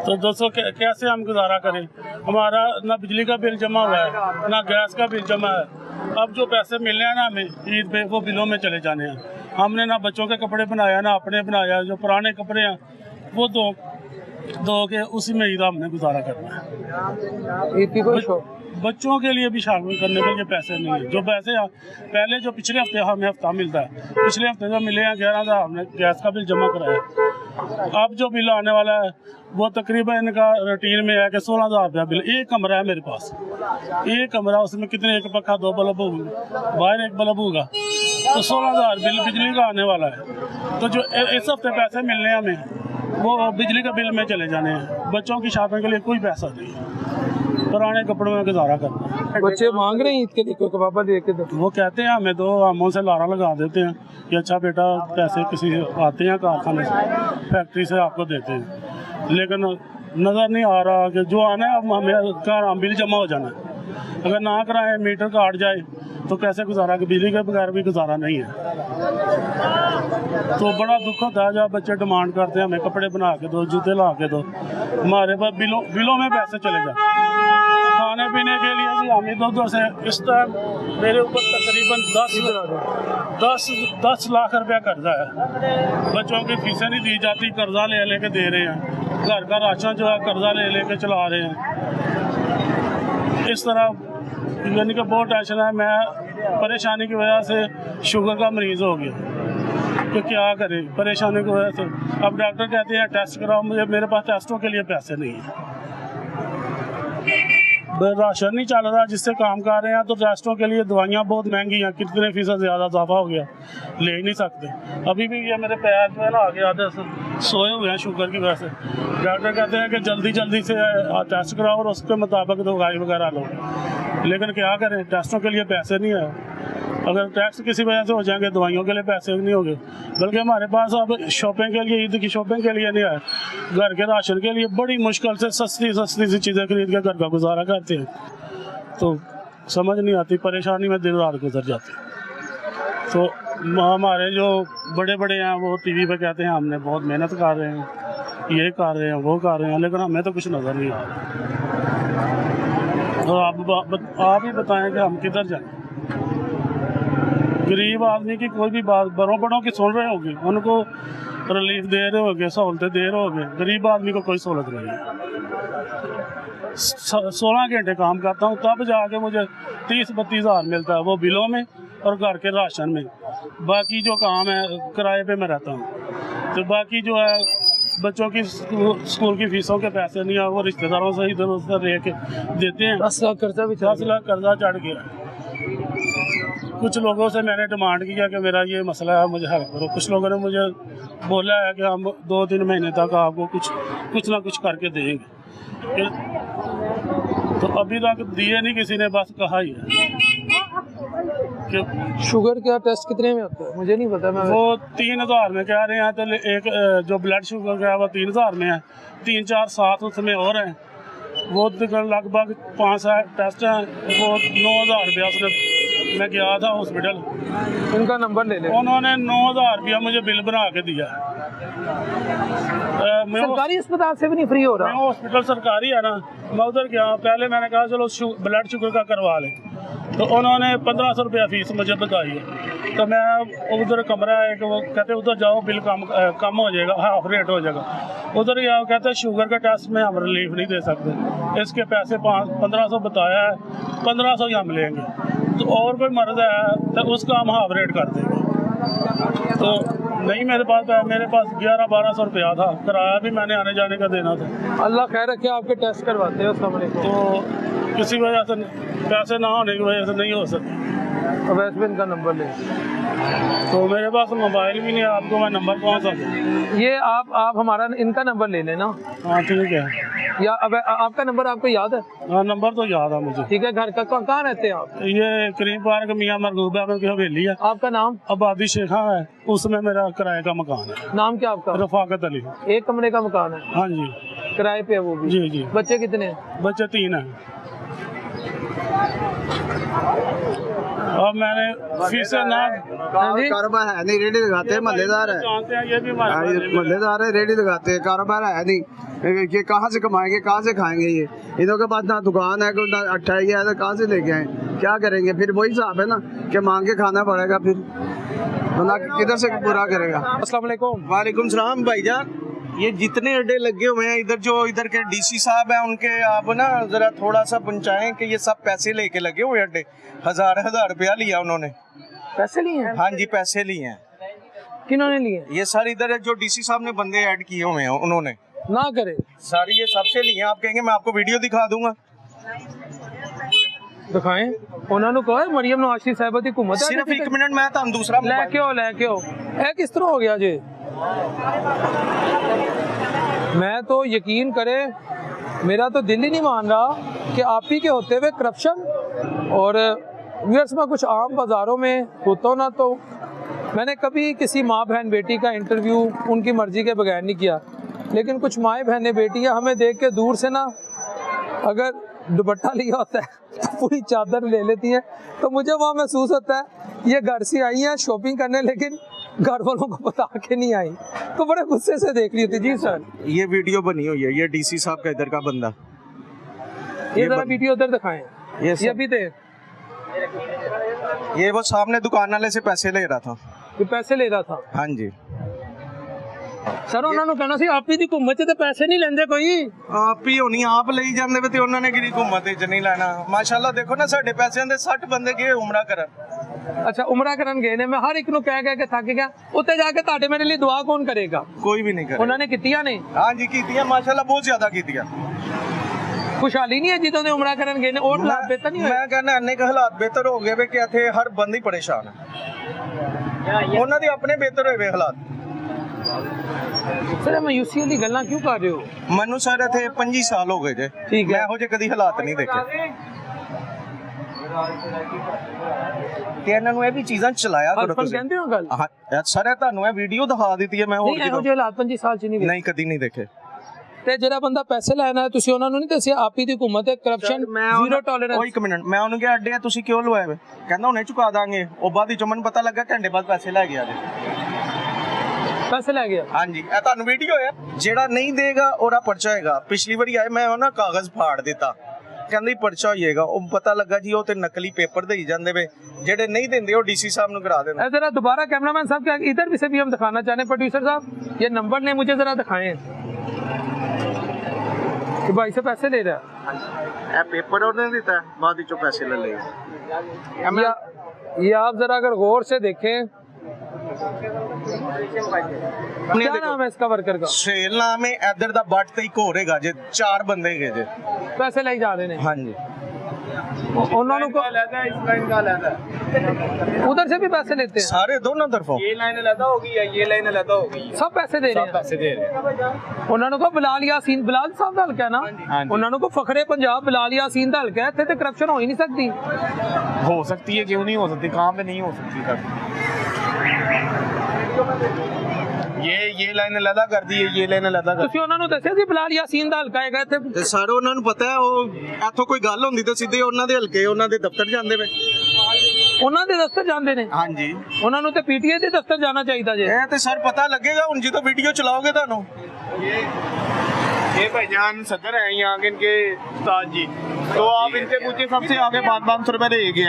तो दोस्तों कैसे हम गुजारा करें? हमारा ना बिजली का बिल जमा हुआ है, ना गैस का बिल जमा है। अब जो पैसे मिलने हैं ना हमें ईद पे, वो बिलों में चले जाने हैं। हमने ना बच्चों के कपड़े बनाया, ना अपने बनाया। जो पुराने कपड़े हैं वो दो के उसी में ईद हमने गुजारा करना है। ईद की कोई बच्चों के लिए भी शामिल करने के लिए पैसे नहीं है। जो पैसे पहले जो पिछले हफ्ते हमें हफ्ता मिलता है, पिछले हफ्ते जो मिले हैं 11,000 हमने गैस का बिल जमा कराया। अब जो बिल आने वाला है वो तकरीबन इनका रूटीन में है कि 16,000 रुपया बिल। एक कमरा है मेरे पास, एक कमरा, उसमें कितने, एक पक्का 2 बल्ब होंगे, बाहर 1 बल्ब होगा, तो 16,000 बिल बिजली का आने वाला है। तो जो इस हफ्ते पैसे मिलने हैं हमें वो बिजली का बिल में चले जाने हैं। बच्चों की शॉपिंग के लिए कोई पैसा नहीं है, पुराने कपड़ों में गुजारा करना है। बच्चे मांग रहे हैं ईद के लिए कोई पापा दे के दो। वो कहते हैं, हमें तो आमों से लारा लगा देते हैं कि अच्छा बेटा पैसे किसी आते हैं कारखाने से, फैक्ट्री से आपको देते हैं, लेकिन नज़र नहीं आ रहा कि जो आना है अब हमें का बिल जमा हो जाना है। अगर ना कराएं, मीटर काट जाए तो कैसे गुजारा, कि बिजली के बगैर भी गुजारा नहीं है। तो बड़ा दुख होता है जब बच्चे डिमांड करते हैं हमें कपड़े बना के दो, जूते ला के दो। हमारे पास बिलों में पैसे चले जाते हैं। खाने पीने के लिए भी हमें दो से इस टाइम मेरे ऊपर तकरीबन 10 लाख रुपया कर्जा है। बच्चों की फीसें नहीं दी जाती, कर्जा ले लेके दे रहे हैं। घर का राशन जो है कर्जा ले लेके चला रहे हैं। इस तरह यानी कि बहुत टेंशन है। मैं परेशानी की वजह से शुगर का मरीज़ हो गया, तो क्या करें परेशानी की वजह से। अब डॉक्टर कहते हैं टेस्ट कराओ, मेरे पास टेस्टों के लिए पैसे नहीं हैं। राशन नहीं चल रहा जिससे काम कर रहे हैं, तो टेस्टों के लिए दवाइयाँ बहुत महंगी हैं। कितने फीसद ज़्यादा इजाफा हो गया, ले ही नहीं सकते। अभी भी ये मेरे पैर जो है ना आगे आधे सोए हुए हैं शुगर की वजह से। डॉक्टर कहते हैं कि जल्दी से टेस्ट कराओ और उसके मुताबिक दवाई वगैरह लो, लेकिन क्या करें टेस्टों के लिए पैसे नहीं है। अगर टैक्स किसी वजह से हो जाएंगे, दवाइयों के लिए पैसे नहीं होंगे। बल्कि हमारे पास अब शॉपिंग के लिए, ईद की शॉपिंग के लिए नहीं है, घर के राशन के लिए बड़ी मुश्किल से सस्ती सी चीज़ें खरीद के घर का गुजारा करते हैं। तो समझ नहीं आती, परेशानी में दिन रात गुजर जाती। तो हमारे जो बड़े हैं वो टीवी पे कहते हैं हमने बहुत मेहनत कर रहे हैं, ये कर रहे हैं, वो कर रहे हैं, लेकिन हमें तो कुछ नज़र नहीं आ रहा। तो आप ही बताएं कि हम किधर जाएं। गरीब आदमी की कोई भी बात बड़ों की सुन रहे होंगे, उनको रिलीफ दे रहे होंगे, सहूलतें दे रहे होंगे। गरीब आदमी को कोई सहूलत नहीं है। 16 घंटे काम करता हूँ तब जाके मुझे 30-32 हज़ार मिलता है, वो बिलों में और घर के राशन में। बाकी जो काम है किराए पे मैं रहता हूँ। तो बाकी जो है बच्चों की स्कूल की फीसों के पैसे नहीं है, वो रिश्तेदारों से इधर उधर ले के देते हैं। 10 लाख कर्जा भी 10 लाख कर्जा चढ़ गया। कुछ लोगों से मैंने डिमांड किया कि मेरा ये मसला है, मुझे हेल्प करो। कुछ लोगों ने मुझे बोला है कि हम 2-3 महीने तक आपको कुछ ना कुछ करके देंगे। तो अभी तक दिए नहीं किसी ने, बस कहा ही है। शुगर का टेस्ट कितने में होता है मुझे नहीं पता। मैं वो 3,000 में कह रहे हैं। तो एक जो ब्लड शुगर का है वो 3,000 में है, 3-4-7 उसमें और हैं। वो लगभग 5 टेस्ट हैं, वो 9,000 रुपया उसने। मैं गया था हॉस्पिटल, इनका नंबर ले ले। उन्होंने 9,000 रुपया मुझे बिल बना के दिया। सरकारी अस्पताल से भी नहीं फ्री हो रहा। मैं हॉस्पिटल सरकारी है ना, मैं उधर गया। पहले मैंने कहा चलो ब्लड शुगर का करवा लें, तो उन्होंने 1,500 रुपया फीस मुझे बताई है। तो मैं उधर कमरा है कि वो कहते उधर जाओ बिल कम हो जाएगा, हाफ रेट हो जाएगा। उधर गया, कहते शुगर का टेस्ट में हम रिलीफ नहीं दे सकते, इसके पैसे 1500 बताया है, 1500 ही हम लेंगे। तो और कोई मर्ज है तो उसका हम हाफ रेट कर देंगे। तो नहीं, मेरे पास 1100-1200 रुपया था, किराया भी मैंने आने जाने का देना था। अल्लाह खैर रखे, आपके टेस्ट करवाते हैं सामने को। तो किसी वजह से पैसे ना होने की वजह से नहीं हो सकती। वैसे इनका नंबर ले। तो मेरे पास मोबाइल भी नहीं है, आपको मैं नंबर कौन सा दूं? ये आप हमारा इनका नंबर ले लेना। हाँ ठीक है। या अब आपका नंबर आपको याद है? हाँ नंबर तो याद है मुझे। ठीक है। घर का कहाँ रहते हैं आप? ये करीम पार्क मियाँ मरगूबा में की हवेली है। आपका नाम? आबादी शेखा है, उसमें मेरा किराए का मकान है। नाम क्या आपका? रफाकत अली। 1 कमरे का मकान है? हाँ जी, किराए पे है वो भी? जी जी। बच्चे कितने हैं? बच्चे 3 हैं। अब मैंने फीसें ना कारोबार है नहीं, रेडी लगाते हैं, महल्लेदार है, जानते हैं, ये भी हमारे महल्लेदार है, रेडी लगाते हैं, कारोबार है नहीं, ये कहाँ से कमाएंगे, कहाँ से खाएंगे, ये इनों के पास ना दुकान है, ना अट्ठा है, तो कहाँ से लेके आए, क्या करेंगे, फिर वही हिसाब है ना कि मांग के खाना पड़ेगा, फिर बंदा किधर से पूरा करेगा। अस्सलाम वालेकुम। वालेकुम सलाम भाईजान, ये जितने अड्डे लगे हुए हैं इधर, जो इधर के डीसी साहब हैं, उनके आप ना जरा थोड़ा सा पहुंचाएं कि ये सब पैसे लेके लगे हुए अड्डे, हजार रुपया लिया उन्होंने। पैसे लिए हैं? हाँ जी, पैसे लिए हैं। किन्होंने लिए? ये सर इधर जो डीसी साहब ने बंदे ऐड किए हुए हैं उन्होंने ना करे सारी, ये सबसे लिए हैं। आप कहेंगे मैं आपको वीडियो दिखा दूंगा, दिखाएं। उन्होंने कहा मरियम नवाज साहिबा दी हुकूमत है, सिर्फ 1 मिनट मैं तुम दूसरा लेके आओ। ए किस तरह हो गया जी? मैं तो यकीन करे, मेरा तो दिल ही नहीं मान रहा कि आप ही के होते हुए करप्शन, और व्यूअर्स में कुछ आम बाज़ारों में होता ना, तो मैंने कभी किसी माँ बहन बेटी का इंटरव्यू उनकी मर्ज़ी के बगैर नहीं किया, लेकिन कुछ माएँ बहनें बेटियाँ हमें देख के दूर से ना, अगर दुपट्टा लिया होता है तो पूरी चादर ले लेती हैं, तो मुझे वहाँ महसूस होता है ये घर से आई हैं शॉपिंग करने, लेकिन घर वालों को बता के नहीं आई, तो बड़े गुस्से से देख रही थी। जी सर, ये वीडियो बनी हुई है, ये डीसी साहब का इधर का बंदा, ये जरा वीडियो उधर दिखाएं। ये भी दे, ये वो सामने दुकान वाले से पैसे ले रहा था, ये पैसे ले रहा था। हाँ जी सर, उन्होंने कहना सी आप ही दी हुकूमत च ते पैसे नहीं लेंदे कोई। आप ही होनी, आप ले जाते ते उन्होंने किहड़ी हुकूमत च नहीं लेना। माशाल्लाह देखो ना, साडे पैसे दे 60 बंदे गए उमरा करन। अच्छा, उमरा करन गए ने, मैं हर एक नु कह के थक गया, उत्ते जाके ताडे मेरे लिए दुआ कौन करेगा? कोई भी नहीं करे। उन्होंने कीतियां ने? हाँ जी कीतियां, माशाल्लाह बहुत ज्यादा कीतियां। खुशहाली नहीं है जिदों दे उमरा करन गए ने, और हालात बेहतर नहीं होए? मैं कहना इन्ने के हालात बेहतर हो गए वे कि इत्थे हर बंदा ही परेशान है, उन्हां दे अपने बेहतर होए वे हालात। सर, मायूसी वाली गल्लां क्यों कर रहे हो? मैनू सर इत्थे 25 साल हो गए जे, ठीक है, मैं ਇਹੋ ਜਿਹੇ कदी हालात नहीं देखे ਤੇ ਇਹਨਾਂ ਨੂੰ ਇਹ ਵੀ ਚੀਜ਼ਾਂ ਚਲਾਇਆ ਕਰੋ ਤੁਸੀਂ। ਕਹਿੰਦੇ ਹੋ ਗੱਲ? ਹਾਂ ਸਰ, ਇਹ ਤੁਹਾਨੂੰ ਇਹ ਵੀਡੀਓ ਦਿਖਾ ਦਿੱਤੀ ਹੈ ਮੈਂ, ਹੋਰ ਨਹੀਂ ਇਹੋ ਜਿਹੇ ਹਾਲਾਤ 25 ਸਾਲ ਚ ਨਹੀਂ ਨਹੀਂ ਕਦੀ ਨਹੀਂ ਦੇਖੇ। ਤੇ ਜਿਹੜਾ ਬੰਦਾ ਪੈਸੇ ਲੈਣਾ ਹੈ, ਤੁਸੀਂ ਉਹਨਾਂ ਨੂੰ ਨਹੀਂ ਦੱਸਿਆ ਆਪ ਹੀ ਦੀ ਹੁਕੂਮਤ ਹੈ, ਕਰਪਸ਼ਨ ਜ਼ੀਰੋ ਟੋਲਰੈਂਸ? ਉਹ 1 ਮਿੰਟ, ਮੈਂ ਉਹਨੂੰ ਕਿਹਾ ਅੱਡੇ ਤੁਸੀਂ ਕਿਉਂ ਲਵਾਏ ਵੇ, ਕਹਿੰਦਾ ਹੁਣੇ ਚੁਕਾ ਦਾਂਗੇ। ਉਹ ਬਾਅਦ ਵਿੱਚ ਮੈਨੂੰ ਪਤਾ ਲੱਗਾ ਘੰਟੇ ਬਾਅਦ ਪੈਸੇ ਲੈ ਗਿਆ ਜੀ, ਪੈਸੇ ਲੈ ਗਿਆ। ਹਾਂਜੀ ਇਹ ਤੁਹਾਨੂੰ ਵੀਡੀਓ ਹੈ। ਜਿਹੜਾ ਨਹੀਂ ਦੇਗਾ ਉਹਦਾ ਪਰਚਾ ਹੋਏਗਾ। ਪਿਛਲੀ ਵਾਰੀ ਆਏ ਮੈਂ ਉਹਨਾਂ ਕਾਗਜ਼ ਫਾੜ ਦਿੱਤਾ, ਕਹਿੰਦੇ ਪਰਚਾ ਹੋਏਗਾ। ਉਹ ਪਤਾ ਲੱਗਾ ਜੀ ਉਹ ਤੇ ਨਕਲੀ पेपर देई ਜਾਂਦੇ वे, ਜਿਹੜੇ नहीं देंदे वो डीसी साहब ਨੂੰ करा देना। जरा दोबारा कैमरामैन साहब क्या इधर भी से भी हम दिखाना चाहते हैं, प्रोड्यूसर साहब ये नंबर ने मुझे जरा दिखाएं कि भाई से पैसे ले रहा है। पेपर उन्होंने देता है, बाद विचों पैसे ले लेगा। ये आप जरा अगर गौर से देखें, क्या नाम है इसका वर्कर का? सेल नाम है। इधर दा बट ते एक होर हैगा जे, 4 बंदे हैगे जे, पैसे ले जा रहे हैं। हाँ जी, उन्होंने को उधर से भी पैसे लेते हैं, सारे दोनों तरफों। ये लाइन अलग होगी या ये लाइन अलग होगी, सब पैसे दे रहे हैं। पैसे दे रहे हैं। उन्होंने को बिलाल यासीन, बिलाल साहब दा हल्का है ना, उन्होंने को फखरे पंजाब बिलाल यासीन दा हल्का है, इत्थे ते करप्शन हो ही नहीं सकती। हो सकती है, क्यों नहीं हो सकती, कहाँ पे नहीं हो सकती सर। ये लाइन अलग कर दी है, ये लाइन अलग कर ਤੁਸੀਂ ਉਹਨਾਂ ਨੂੰ ਦੱਸਿਆ ਸੀ ਬਿਲਾਲ ਯਾਸੀਨ ਦਾ ਹਲਕਾ ਹੈਗਾ ਇੱਥੇ? ਤੇ ਸਾਰੇ ਉਹਨਾਂ ਨੂੰ ਪਤਾ ਹੈ, ਉਹ ਇੱਥੋਂ ਕੋਈ ਗੱਲ ਹੁੰਦੀ ਤਾਂ ਸਿੱਧੇ ਉਹਨਾਂ ਦੇ ਹਲਕੇ, ਉਹਨਾਂ ਦੇ ਦਫ਼ਤਰ ਜਾਂਦੇ ਵੇ। ਉਹਨਾਂ ਦੇ ਦਫ਼ਤਰ ਜਾਂਦੇ ਨੇ? ਹਾਂਜੀ, ਉਹਨਾਂ ਨੂੰ ਤੇ ਪੀਟੀਏ ਦੇ ਦਫ਼ਤਰ ਜਾਣਾ ਚਾਹੀਦਾ ਜੇ। ਇਹ ਤੇ ਸਰ ਪਤਾ ਲੱਗੇਗਾ ਹੁਣ ਜਦੋਂ ਵੀਡੀਓ ਚਲਾਓਗੇ ਤੁਹਾਨੂੰ। ये भाईजान सदर हैं यहाँ के, इनके उस्ताद जी, तो आप इनसे पूछिए, सबसे आगे 500 रुपए दे गए हैं।